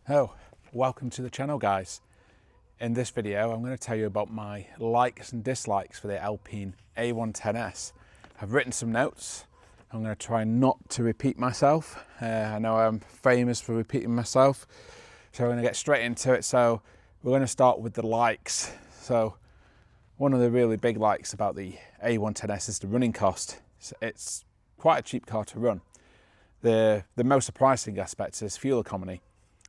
Oh, welcome to the channel, guys. In this video, I'm going to tell you about my likes and dislikes for the Alpine A110S. I've written some notes. I'm going to try not to repeat myself. I know I'm famous for repeating myself, so we're going to get straight into it. So we're going to start with the likes. So one of the really big likes about the A110S is the running cost. It's quite a cheap car to run. The most surprising aspect is fuel economy.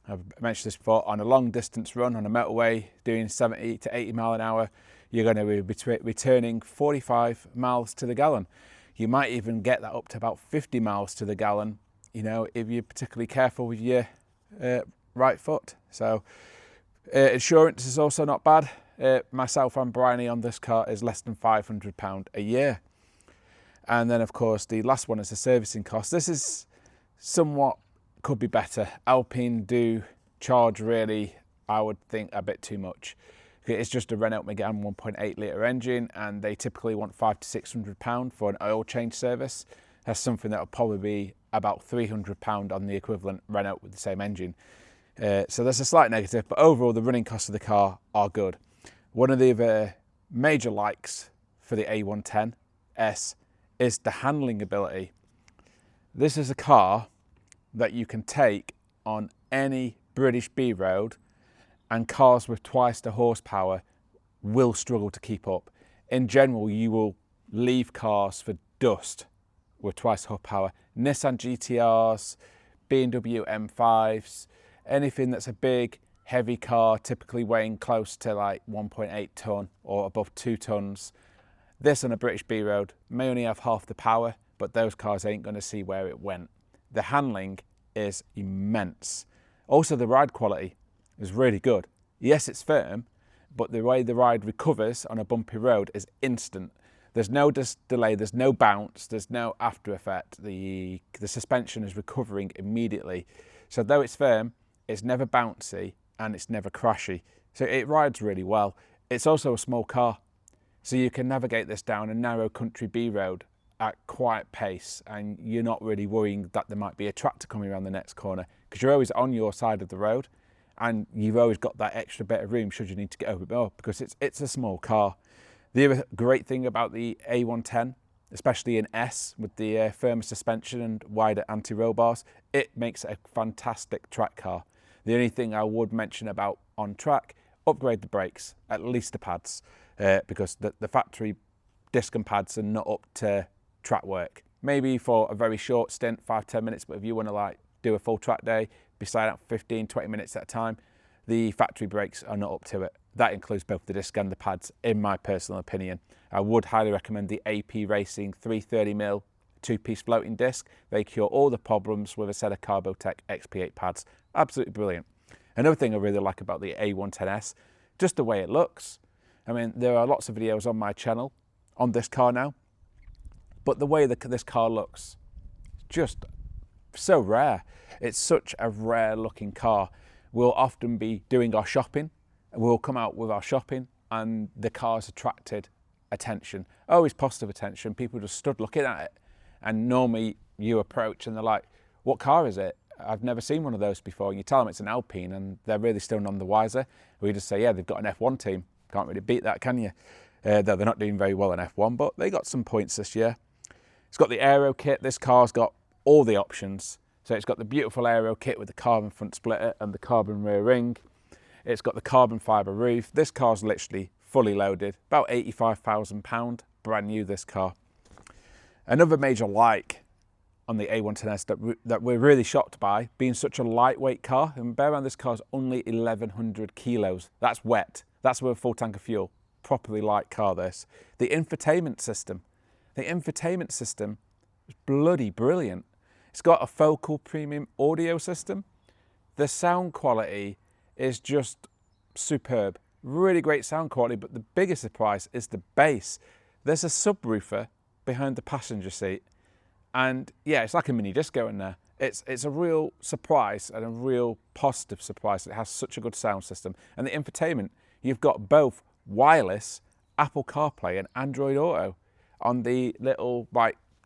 I've mentioned this before. On a long distance run on a motorway doing 70 to 80 mile an hour, you're going to be returning 45 miles to the gallon. You might even get that up to about 50 miles to the gallon, you know, if you're particularly careful with your right foot. So insurance is also not bad. Myself and Bryony on this car is less than £500 a year. And then of course the last one is the servicing cost. This is somewhat could be better. Alpine do charge really, I would think, a bit too much. It's just a Renault Megane 1.8 litre engine, and they typically want £500 to £600 for an oil change service. That's something that will probably be about £300 on the equivalent Renault with the same engine. So there's a slight negative, but overall the running costs of the car are good. One of the other major likes for the A110S is the handling ability. This is a car that you can take on any British B road, and cars with twice the horsepower will struggle to keep up. In general, you will leave cars for dust with twice the horsepower. Nissan GTRs, BMW M5s, anything that's a big, heavy car, typically weighing close to like 1.8 tonne or above 2 tonnes. This on a British B road may only have half the power, but those cars ain't going to see where it went. The handling is immense. Also, the ride quality is really good. Yes, it's firm, but the way the ride recovers on a bumpy road is instant. There's no delay, there's no bounce, there's no after effect. The suspension is recovering immediately. So though it's firm, it's never bouncy and it's never crashy. So it rides really well. It's also a small car, so you can navigate this down a narrow country B road at quiet pace, and you're not really worrying that there might be a tractor coming around the next corner, because you're always on your side of the road and you've always got that extra bit of room should you need to get over more, because it's a small car. The other great thing about the A110, especially in S with the firmer suspension and wider anti-roll bars, it makes it a fantastic track car. The only thing I would mention about on track, upgrade the brakes, at least the pads, because the factory disc and pads are not up to track work. Maybe for a very short stint, 5-10 minutes, but if you want to like do a full track day, be side out 15-20 minutes at a time, the factory brakes are not up to it. That includes both the disc and the pads, in my personal opinion. I would highly recommend the AP Racing 330mm 2-piece floating disc. They cure all the problems with a set of Carbotech XP8 pads. Absolutely brilliant. Another thing I really like about the A110S, just the way it looks. I mean, there are lots of videos on my channel on this car now, but the way that this car looks, just so rare. It's such a rare looking car. We'll often be doing our shopping, we'll come out with our shopping, and the car's attracted attention, always positive attention. People just stood looking at it, and normally you approach and they're like, what car is it? I've never seen one of those before. And you tell them it's an Alpine and they're really still none the wiser. We just say, yeah, they've got an F1 team. Can't really beat that, can you? Though they're not doing very well in F1, but they got some points this year. It's got the aero kit. This car's got all the options. So it's got the beautiful aero kit with the carbon front splitter and the carbon rear ring. It's got the carbon fibre roof. This car's literally fully loaded, about £85,000, brand new this car. Another major like on the A110S that we're really shocked by, being such a lightweight car, and bear in mind this car's only 1,100 kilos. That's wet. That's with a full tank of fuel. Properly light car this. The infotainment system. The infotainment system is bloody brilliant. It's got a focal premium audio system. The sound quality is just superb. Really great sound quality, but the biggest surprise is the bass. There's a subwoofer behind the passenger seat, and yeah, it's like a mini disco in there. It's a real surprise, and a real positive surprise. It has such a good sound system. And the infotainment, you've got both wireless, Apple CarPlay and Android Auto on the little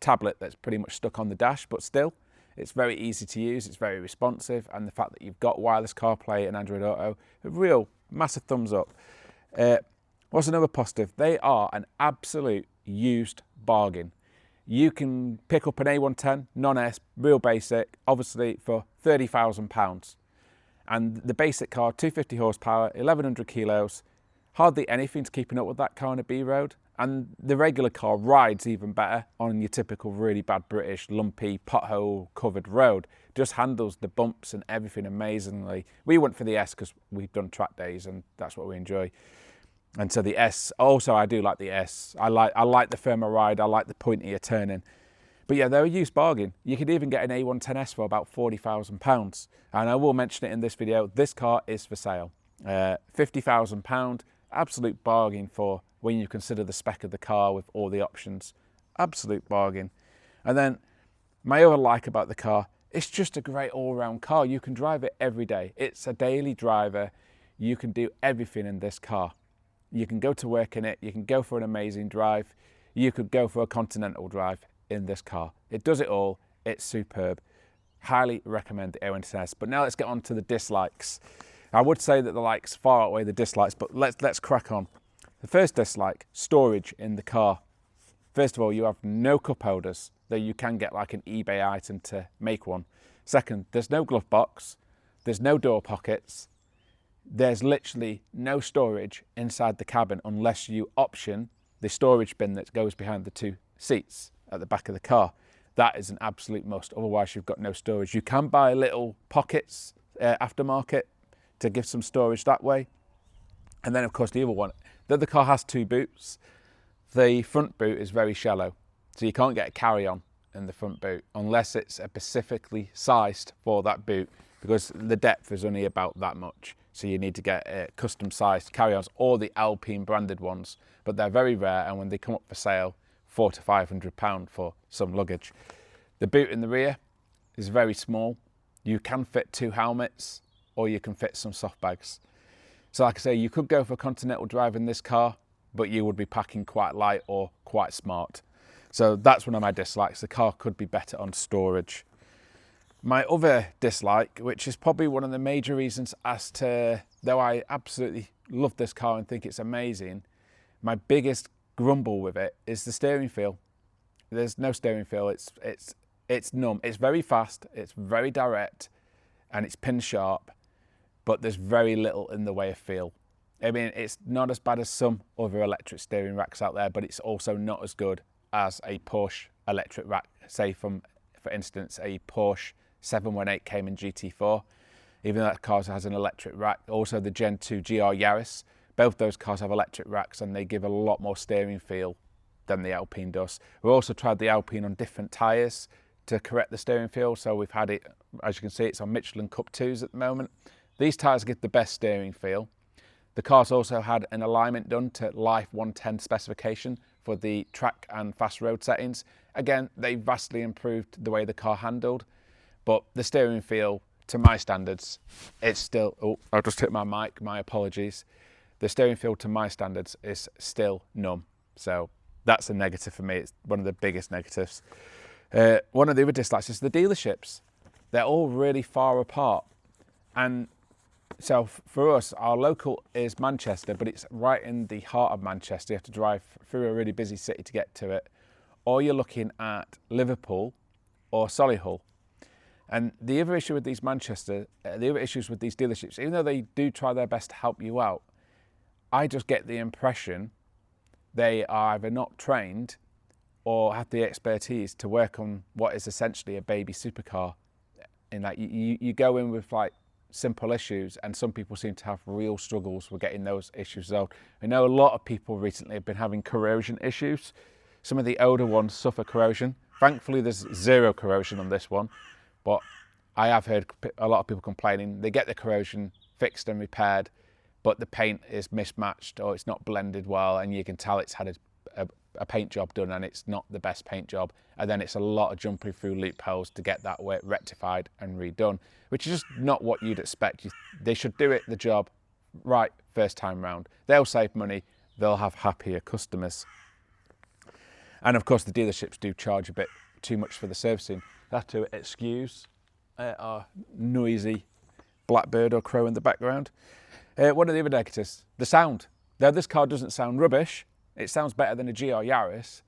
tablet that's pretty much stuck on the dash, but still, It's very easy to use, it's very responsive, and the fact that you've got wireless CarPlay and Android Auto, a real massive thumbs up. What's another positive? They are an absolute used bargain. You can pick up an A110 non-S, real basic, obviously for £30,000. And the basic car, 250 horsepower, 1100 kilos, hardly anything's keeping up with that car on a B road. And the regular car rides even better on your typical really bad British, lumpy, pothole covered road. Just handles the bumps and everything amazingly. We went for the S because we've done track days and that's what we enjoy. And so the S, also I do like the S. I like the firmer ride, I like the pointier turning. But yeah, they're a used bargain. You could even get an A110S for about £40,000. And I will mention it in this video, this car is for sale. £50,000, absolute bargain for when you consider the spec of the car with all the options. Absolute bargain. And then my other like about the car, it's just a great all-round car. You can drive it every day. It's a daily driver. You can do everything in this car. You can go to work in it, you can go for an amazing drive, you could go for a continental drive in this car. It does it all, it's superb. Highly recommend the A110S. But now let's get on to the dislikes. I would say that the likes far outweigh the dislikes, but let's crack on. The first dislike, storage in the car. First of all, you have no cup holders, though you can get like an eBay item to make one. Second, there's no glove box, there's no door pockets, there's literally no storage inside the cabin unless you option the storage bin that goes behind the two seats at the back of the car. That is an absolute must, otherwise you've got no storage. You can buy little pockets aftermarket to give some storage that way. And then of course the other one, the car has two boots. The front boot is very shallow, so you can't get a carry-on in the front boot unless it's specifically sized for that boot, because the depth is only about that much. So you need to get custom sized carry-ons or the Alpine branded ones, but they're very rare, and when they come up for sale, £400 to £500 for some luggage. The boot in the rear is very small. You can fit two helmets or you can fit some soft bags. So like I say, you could go for a continental drive in this car, but you would be packing quite light or quite smart. So that's one of my dislikes. The car could be better on storage. My other dislike, which is probably one of the major reasons as to, though I absolutely love this car and think it's amazing, my biggest grumble with it is the steering feel. There's no steering feel, it's numb. It's very fast, it's very direct, and it's pin sharp, but there's very little in the way of feel. I mean, it's not as bad as some other electric steering racks out there, but it's also not as good as a Porsche electric rack, say for instance, a Porsche 718 Cayman GT4, even though that car has an electric rack. Also the Gen 2 GR Yaris, both those cars have electric racks and they give a lot more steering feel than the Alpine does. We've also tried the Alpine on different tyres to correct the steering feel, so we've had it, as you can see, it's on Michelin Cup 2s at the moment. These tyres give the best steering feel. The car's also had an alignment done to Life 110 specification for the track and fast road settings. Again, they vastly improved the way the car handled, but the steering feel, to my standards, it's still, oh, I just hit my mic, my apologies. The steering feel to my standards is still numb. So that's a negative for me. It's one of the biggest negatives. One of the other dislikes is the dealerships. They're all really far apart. And so for us, our local is Manchester, but it's right in the heart of Manchester. You have to drive through a really busy city to get to it. Or you're looking at Liverpool or Solihull. And the other issue with these the other issues with these dealerships, even though they do try their best to help you out, I just get the impression they are either not trained or have the expertise to work on what is essentially a baby supercar. In that you go in with like simple issues, and some people seem to have real struggles with getting those issues resolved. I know a lot of people recently have been having corrosion issues. Some of the older ones suffer corrosion. Thankfully, there's zero corrosion on this one, but I have heard a lot of people complaining. They get the corrosion fixed and repaired, but the paint is mismatched or it's not blended well, and you can tell it's had a paint job done and it's not the best paint job. And then it's a lot of jumping through loopholes to get that rectified and redone, which is just not what you'd expect. They should do the job right first time round. They'll save money, they'll have happier customers. And of course the dealerships do charge a bit too much for the servicing. have to excuse our noisy blackbird or crow in the background. One of the other negatives, the sound. Now this car doesn't sound rubbish, it sounds better than a GR Yaris,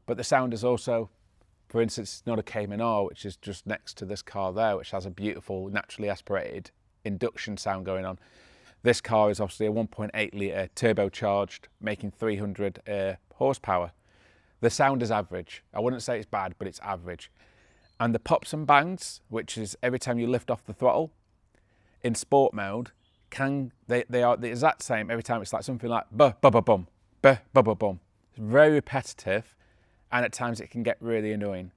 but the sound is also, for instance, not a Cayman R, which is just next to this car there, which has a beautiful naturally aspirated induction sound going on. This car is obviously a 1.8 litre turbocharged, making 300 horsepower. The sound is average. I wouldn't say it's bad, but it's average. And the pops and bangs, which is every time you lift off the throttle, in sport mode, they are the exact same every time. It's like something like buh, buh, buh, bum, buh, buh, buh, bum. It's very repetitive, and at times it can get really annoying,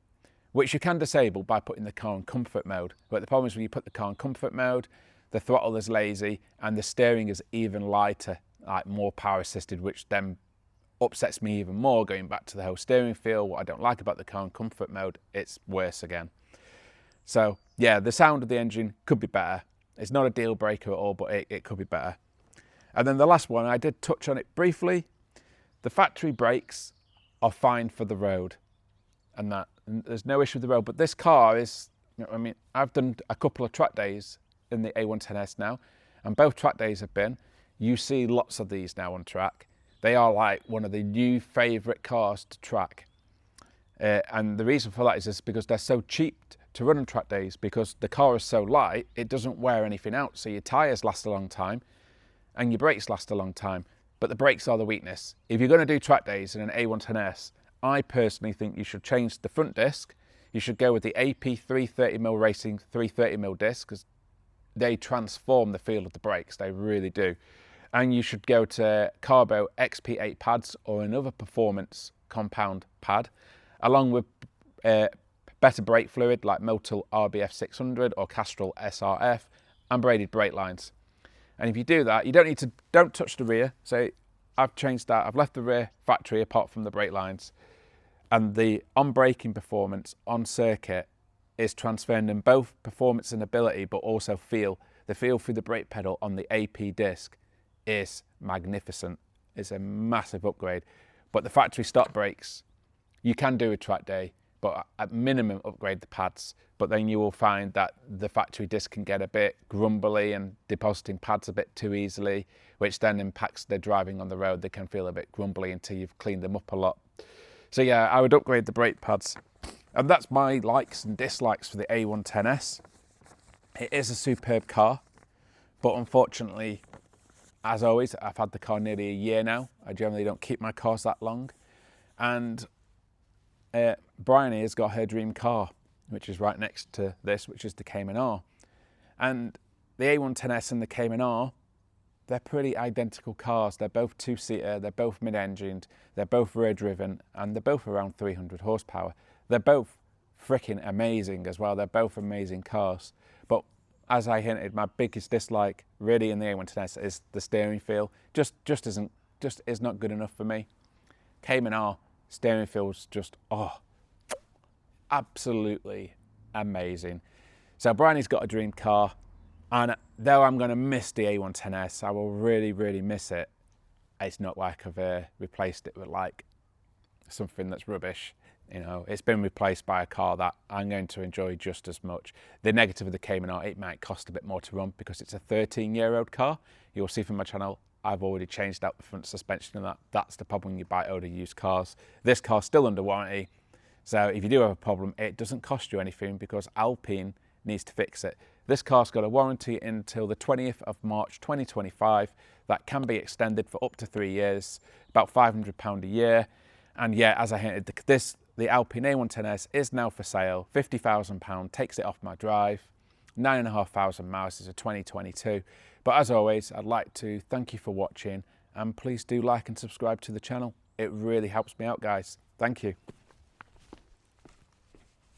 which you can disable by putting the car in comfort mode. But the problem is when you put the car in comfort mode, the throttle is lazy and the steering is even lighter, like more power assisted, which then upsets me even more, going back to the whole steering feel. What I don't like about the car in comfort mode, it's worse again. So yeah, the sound of the engine could be better. It's not a deal breaker at all, but it could be better. And then the last one, I did touch on it briefly. The factory brakes are fine for the road, and there's no issue with the road. But this car is, I mean, I've done a couple of track days in the A110S now, and both track days have been, you see lots of these now on track. They are like one of the new favourite cars to track. And the reason for that is just because they're so cheap to run on track days, because the car is so light, it doesn't wear anything out. So your tyres last a long time and your brakes last a long time. But the brakes are the weakness. If you're going to do track days in an A110S, I personally think you should change the front disc. You should go with the AP 330mm Racing 330mm disc, because they transform the feel of the brakes, they really do. And you should go to Carbo XP8 pads or another performance compound pad, along with better brake fluid like Motul RBF 600 or Castrol SRF, and braided brake lines. And if you do that, you don't touch the rear. So I've changed that. I've left the rear factory apart from the brake lines, and the on-braking performance on circuit is transferring in both performance and ability, but also feel. The feel through the brake pedal on the AP disc is magnificent. It's a massive upgrade. But the factory stock brakes, you can do a track day, but at minimum upgrade the pads. But then you will find that the factory disc can get a bit grumbly and depositing pads a bit too easily, which then impacts their driving on the road. They can feel a bit grumbly until you've cleaned them up a lot. So yeah, I would upgrade the brake pads. And that's my likes and dislikes for the A110S. It is a superb car, but unfortunately, as always, I've had the car nearly a year now. I generally don't keep my cars that long. And Bryony has got her dream car, which is right next to this, which is the Cayman R. And the A110S and the Cayman R, they're pretty identical cars. They're both two-seater, they're both mid-engined, they're both rear-driven, and they're both around 300 horsepower. They're both freaking amazing as well. They're both amazing cars. But as I hinted, my biggest dislike really in the A110S is the steering feel. Just is not good enough for me. Cayman R, steering feel's just, absolutely amazing. So Bryony's got a dream car, and though I'm going to miss the A110S, I will really, really miss it. It's not like I've replaced it with like something that's rubbish. You know, it's been replaced by a car that I'm going to enjoy just as much. The negative of the Cayman R, it might cost a bit more to run because it's a 13-year-old car. You'll see from my channel, I've already changed out the front suspension and that. That's the problem when you buy older used cars. This car's still under warranty. So if you do have a problem, it doesn't cost you anything because Alpine needs to fix it. This car's got a warranty until the 20th of March 2025. That can be extended for up to 3 years, about £500 a year. And yeah, as I hinted, the Alpine A110S is now for sale, £50,000, takes it off my drive, 9,500 miles, is a 2022. But as always, I'd like to thank you for watching, and please do like and subscribe to the channel. It really helps me out, guys. Thank you.